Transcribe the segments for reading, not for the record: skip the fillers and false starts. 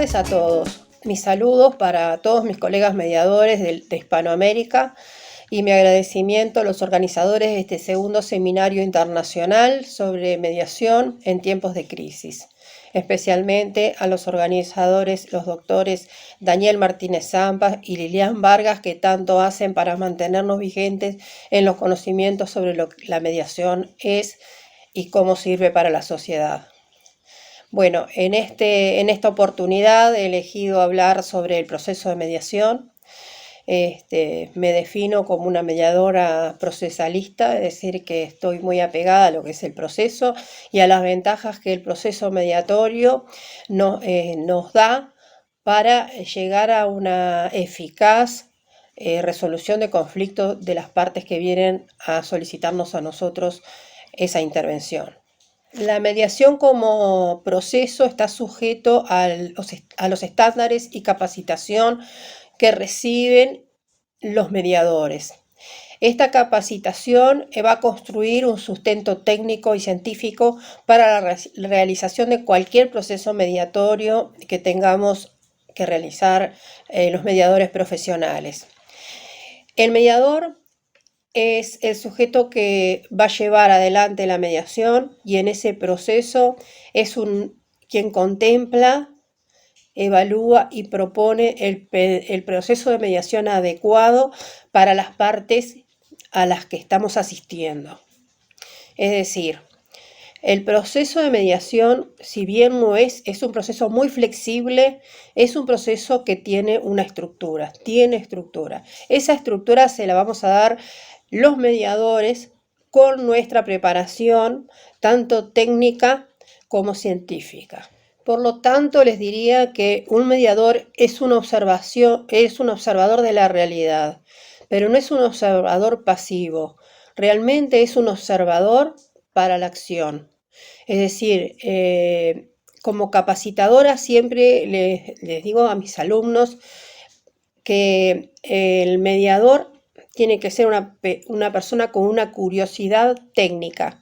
tardes a todos. Mis saludos para todos mis colegas mediadores de Hispanoamérica y mi agradecimiento a los organizadores de este segundo seminario internacional sobre mediación en tiempos de crisis. Especialmente a los organizadores, los doctores Daniel Martínez Zampas y Lilian Vargas, que tanto hacen para mantenernos vigentes en los conocimientos sobre lo que la mediación es y cómo sirve para la sociedad. Bueno, en esta oportunidad he elegido hablar sobre el proceso de mediación. Me defino como una mediadora procesalista, es decir, que estoy muy apegada a lo que es el proceso y a las ventajas que el proceso mediatorio nos da para llegar a una eficaz resolución de conflictos de las partes que vienen a solicitarnos a nosotros esa intervención. La mediación como proceso está sujeto a los estándares y capacitación que reciben los mediadores. Esta capacitación va a construir un sustento técnico y científico para la realización de cualquier proceso mediatorio que tengamos que realizar los mediadores profesionales. El mediador es el sujeto que va a llevar adelante la mediación y en ese proceso es quien contempla, evalúa y propone el proceso de mediación adecuado para las partes a las que estamos asistiendo. Es decir, el proceso de mediación, si bien no es un proceso muy flexible, es un proceso que tiene una estructura, Esa estructura se la vamos a dar los mediadores con nuestra preparación, tanto técnica como científica. Por lo tanto, les diría que un mediador es un observador de la realidad, pero no es un observador pasivo, realmente es un observador para la acción. Es decir, como capacitadora siempre les digo a mis alumnos que el mediador tiene que ser una persona con una curiosidad técnica,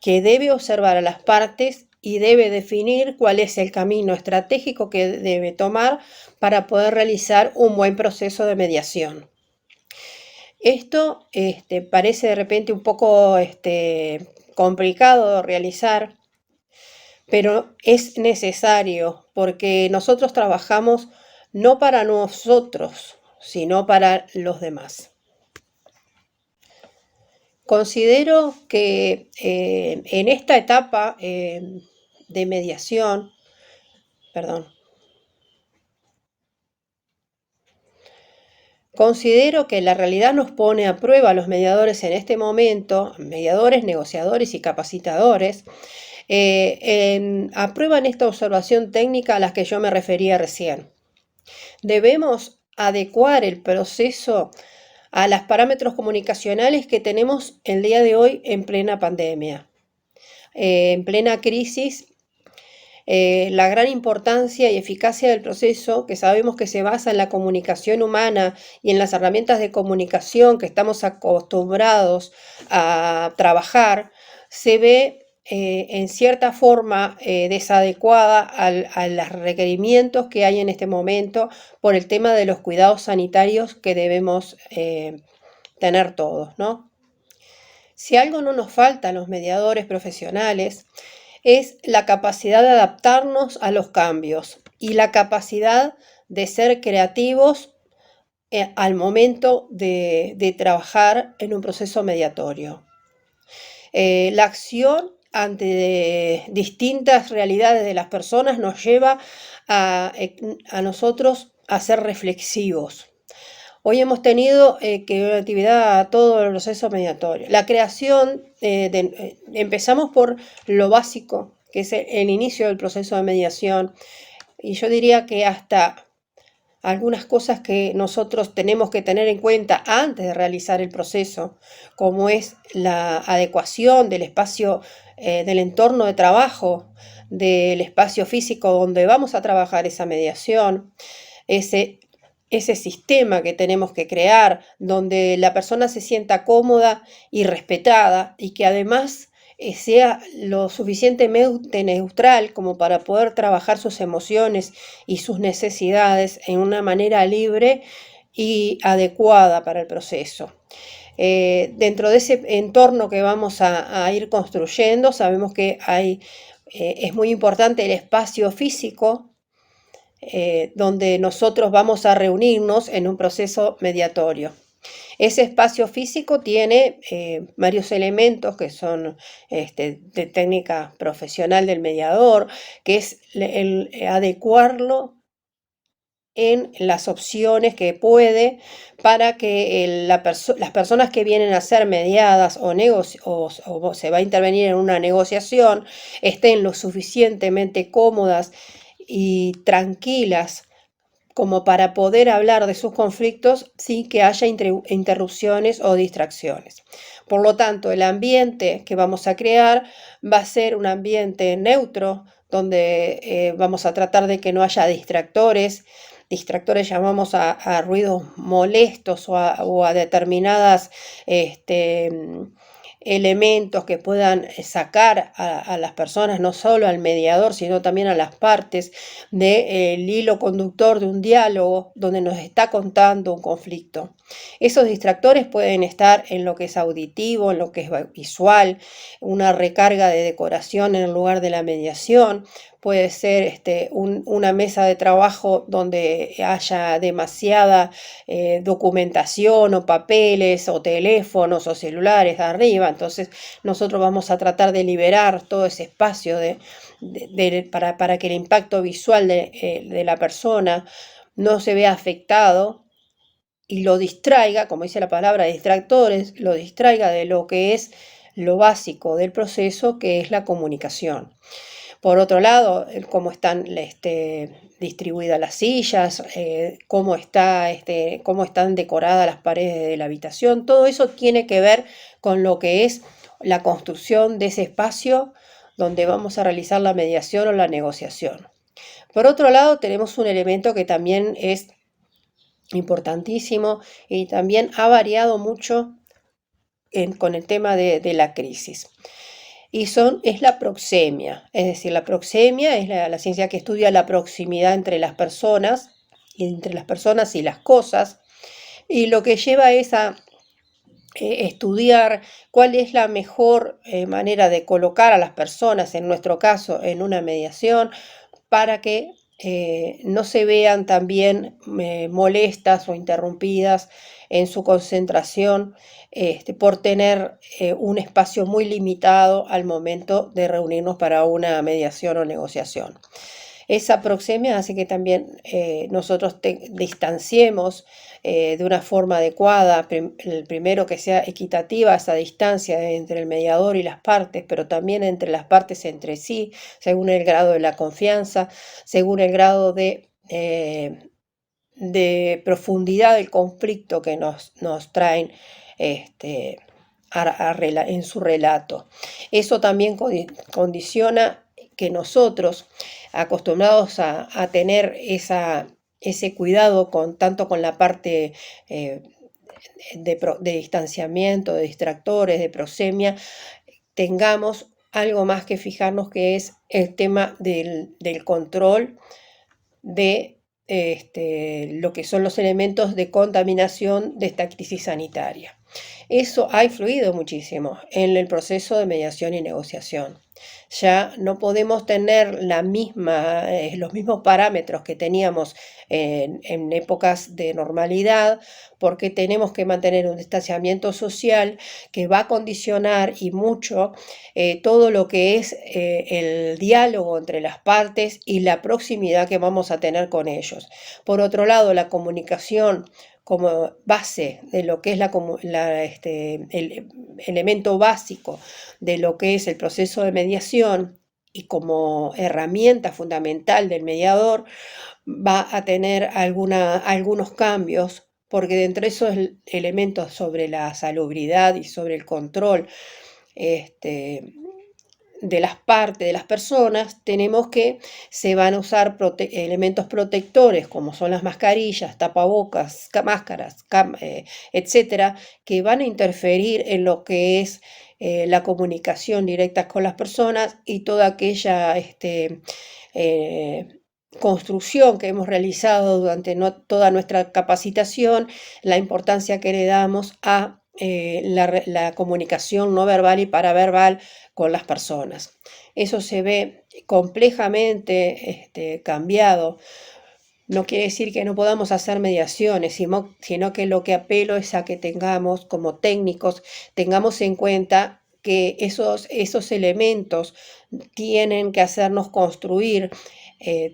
que debe observar a las partes y debe definir cuál es el camino estratégico que debe tomar para poder realizar un buen proceso de mediación. Esto parece de repente un poco complicado de realizar, pero es necesario porque nosotros trabajamos no para nosotros, sino para los demás. Considero que en esta etapa de mediación, considero que la realidad nos pone a prueba a los mediadores en este momento, mediadores, negociadores y capacitadores, aprueban esta observación técnica a la que yo me refería recién. Debemos adecuar el proceso a los parámetros comunicacionales que tenemos el día de hoy en plena pandemia, en plena crisis. La gran importancia y eficacia del proceso, que sabemos que se basa en la comunicación humana y en las herramientas de comunicación que estamos acostumbrados a trabajar, se ve en cierta forma desadecuada a los requerimientos que hay en este momento por el tema de los cuidados sanitarios que debemos tener todos, ¿no? Si algo no nos falta a los mediadores profesionales, es la capacidad de adaptarnos a los cambios y la capacidad de ser creativos al momento de trabajar en un proceso mediatorio. La acción ante distintas realidades de las personas nos lleva a nosotros a ser reflexivos. Hoy hemos tenido que una actividad todo el proceso mediatorio. La creación, empezamos por lo básico, que es el inicio del proceso de mediación, y yo diría que hasta algunas cosas que nosotros tenemos que tener en cuenta antes de realizar el proceso, como es la adecuación del espacio, del entorno de trabajo, del espacio físico donde vamos a trabajar esa mediación, ese sistema que tenemos que crear, donde la persona se sienta cómoda y respetada y que además sea lo suficientemente neutral como para poder trabajar sus emociones y sus necesidades en una manera libre y adecuada para el proceso. Dentro de ese entorno que vamos a ir construyendo, sabemos que es muy importante el espacio físico donde nosotros vamos a reunirnos en un proceso mediatorio. Ese espacio físico tiene varios elementos que son de técnica profesional del mediador, que es el adecuarlo en las opciones que puede para que las personas que vienen a ser mediadas o se va a intervenir en una negociación estén lo suficientemente cómodas y tranquilas como para poder hablar de sus conflictos sin que haya interrupciones o distracciones. Por lo tanto, el ambiente que vamos a crear va a ser un ambiente neutro, donde vamos a tratar de que no haya distractores. Distractores llamamos a ruidos molestos o a determinadas elementos que puedan sacar a las personas, no solo al mediador, sino también a las partes del hilo conductor de un diálogo donde nos está contando un conflicto. Esos distractores pueden estar en lo que es auditivo, en lo que es visual, una recarga de decoración en el lugar de la mediación. Puede ser una mesa de trabajo donde haya demasiada documentación o papeles o teléfonos o celulares arriba. Entonces nosotros vamos a tratar de liberar todo ese espacio para que el impacto visual de la persona no se vea afectado y lo distraiga, como dice la palabra distractores, lo distraiga de lo que es lo básico del proceso, que es la comunicación. Por otro lado, cómo están distribuidas las sillas, cómo están decoradas las paredes de la habitación, todo eso tiene que ver con lo que es la construcción de ese espacio donde vamos a realizar la mediación o la negociación. Por otro lado, tenemos un elemento que también es importantísimo y también ha variado mucho con el tema de la crisis. Y es la proxemia, es decir, la proxemia es la ciencia que estudia la proximidad entre las personas y las cosas, y lo que lleva es a estudiar cuál es la mejor manera de colocar a las personas, en nuestro caso, en una mediación, para que no se vean también molestas o interrumpidas en su concentración por tener un espacio muy limitado al momento de reunirnos para una mediación o negociación. Esa proxemia hace que también nosotros distanciemos de una forma adecuada, primero que sea equitativa esa distancia entre el mediador y las partes, pero también entre las partes entre sí, según el grado de la confianza, según el grado de profundidad del conflicto que nos traen en su relato. Eso también condiciona que nosotros, acostumbrados a tener ese cuidado tanto con la parte de distanciamiento, de distractores, de proxemia, tengamos algo más que fijarnos, que es el tema del control de lo que son los elementos de contaminación de esta crisis sanitaria. Eso ha influido muchísimo en el proceso de mediación y negociación. Ya no podemos tener los mismos parámetros que teníamos en épocas de normalidad, porque tenemos que mantener un distanciamiento social que va a condicionar y mucho todo lo que es el diálogo entre las partes y la proximidad que vamos a tener con ellos. Por otro lado, la comunicación como base de lo que es el elemento básico de lo que es el proceso de mediación y como herramienta fundamental del mediador, va a tener algunos cambios, porque dentro de esos elementos sobre la salubridad y sobre el control de las partes de las personas, tenemos que se van a usar elementos protectores como son las mascarillas, tapabocas, máscaras, etcétera, que van a interferir en lo que es la comunicación directa con las personas y toda aquella construcción que hemos realizado durante toda nuestra capacitación, la importancia que le damos a la comunicación no verbal y paraverbal con las personas. Eso se ve complejamente cambiado. No quiere decir que no podamos hacer mediaciones, sino que lo que apelo es a que tengamos, como técnicos, tengamos en cuenta que esos elementos tienen que hacernos construir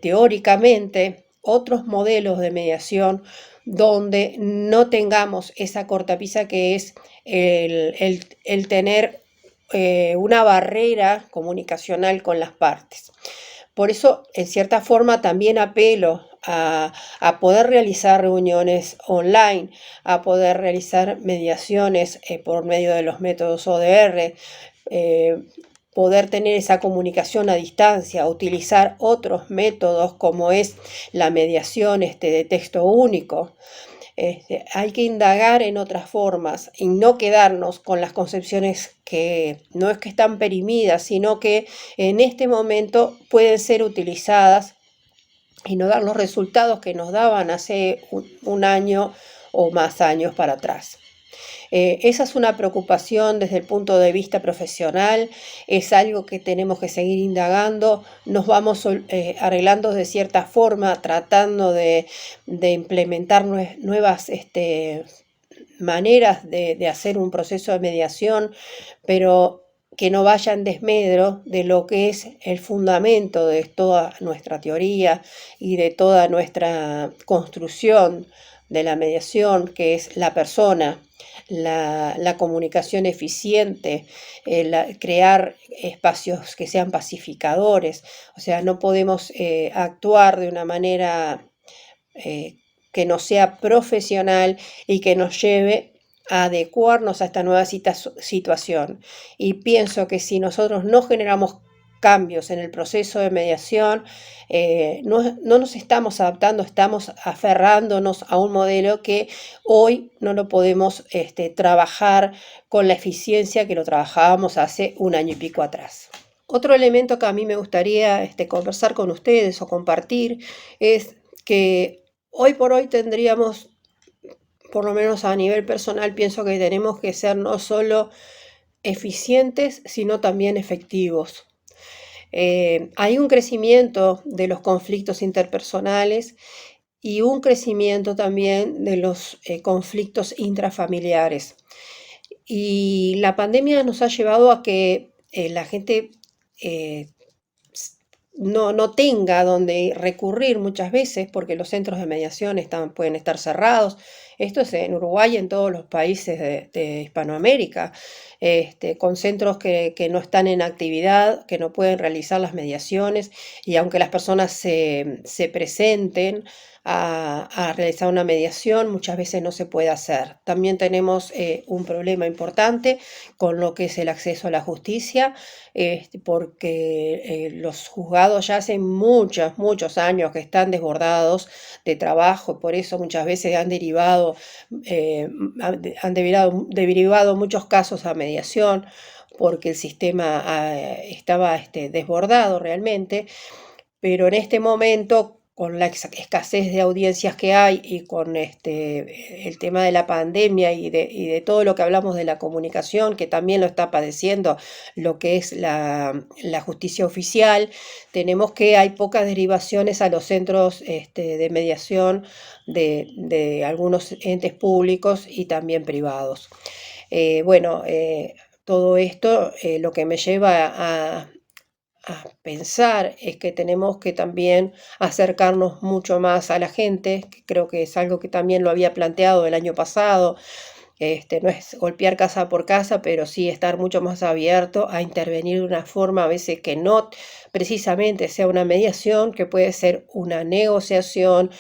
teóricamente otros modelos de mediación donde no tengamos esa cortapisa que es el tener una barrera comunicacional con las partes. Por eso, en cierta forma, también apelo a poder realizar reuniones online, a poder realizar mediaciones por medio de los métodos ODR, poder tener esa comunicación a distancia, utilizar otros métodos como es la mediación de texto único. Hay que indagar en otras formas y no quedarnos con las concepciones que no es que están perimidas, sino que en este momento pueden ser utilizadas y no dar los resultados que nos daban hace un año o más años para atrás. Esa es una preocupación desde el punto de vista profesional, es algo que tenemos que seguir indagando, nos vamos arreglando de cierta forma, tratando de implementar nuevas maneras de hacer un proceso de mediación, pero que no vaya en desmedro de lo que es el fundamento de toda nuestra teoría y de toda nuestra construcción de la mediación, que es la persona, la comunicación eficiente, crear espacios que sean pacificadores. O sea, no podemos actuar de una manera que no sea profesional y que nos lleve a adecuarnos a esta nueva situación. Y pienso que si nosotros no generamos cambios en el proceso de mediación, no nos estamos adaptando, estamos aferrándonos a un modelo que hoy no lo podemos trabajar con la eficiencia que lo trabajábamos hace un año y pico atrás. Otro elemento que a mí me gustaría conversar con ustedes o compartir es que hoy por hoy tendríamos, por lo menos a nivel personal, pienso que tenemos que ser no solo eficientes, sino también efectivos. Hay un crecimiento de los conflictos interpersonales y un crecimiento también de los conflictos intrafamiliares. Y la pandemia nos ha llevado a que la gente no tenga donde recurrir muchas veces porque los centros de mediación pueden estar cerrados. Esto es en Uruguay y en todos los países de Hispanoamérica, con centros que no están en actividad, que no pueden realizar las mediaciones y aunque las personas se presenten a realizar una mediación, muchas veces no se puede hacer. También tenemos un problema importante con lo que es el acceso a la justicia, porque los juzgados ya hace muchos años que están desbordados de trabajo, por eso muchas veces han derivado muchos casos a mediación, porque el sistema estaba desbordado realmente, pero en este momento, con la escasez de audiencias que hay y con el tema de la pandemia y de todo lo que hablamos de la comunicación, que también lo está padeciendo lo que es la justicia oficial, tenemos que hay pocas derivaciones a los centros de mediación de algunos entes públicos y también privados. Todo esto lo que me lleva a pensar es que tenemos que también acercarnos mucho más a la gente, que creo que es algo que también lo había planteado el año pasado. No es golpear casa por casa, pero sí estar mucho más abierto a intervenir de una forma a veces que no precisamente sea una mediación, que puede ser una negociación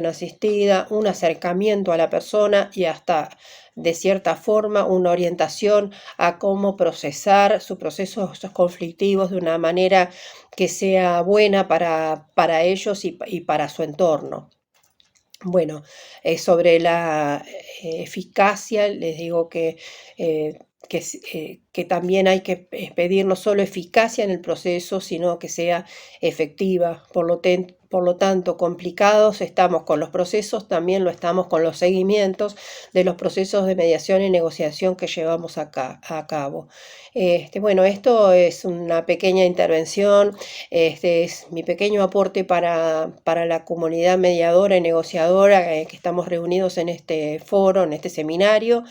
asistida, un acercamiento a la persona y hasta de cierta forma una orientación a cómo procesar sus procesos conflictivos de una manera que sea buena para ellos y para su entorno. Bueno, sobre la eficacia, les digo que que también hay que pedir no solo eficacia en el proceso, sino que sea efectiva. Por lo tanto, complicados estamos con los procesos, también lo estamos con los seguimientos de los procesos de mediación y negociación que llevamos a cabo. Bueno, esto es una pequeña intervención, este es mi pequeño aporte para la comunidad mediadora y negociadora que estamos reunidos en este foro, en este seminario,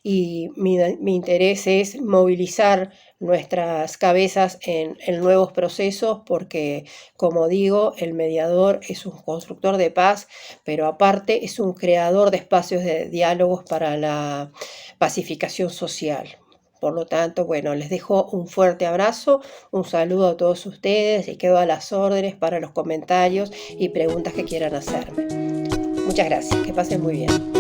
y mi interés es movilizar nuestras cabezas en nuevos procesos porque, como digo, el mediador es un constructor de paz, pero aparte es un creador de espacios de diálogos para la pacificación social. Por lo tanto, bueno, les dejo un fuerte abrazo, un saludo a todos ustedes y quedo a las órdenes para los comentarios y preguntas que quieran hacerme. Muchas gracias, que pasen muy bien.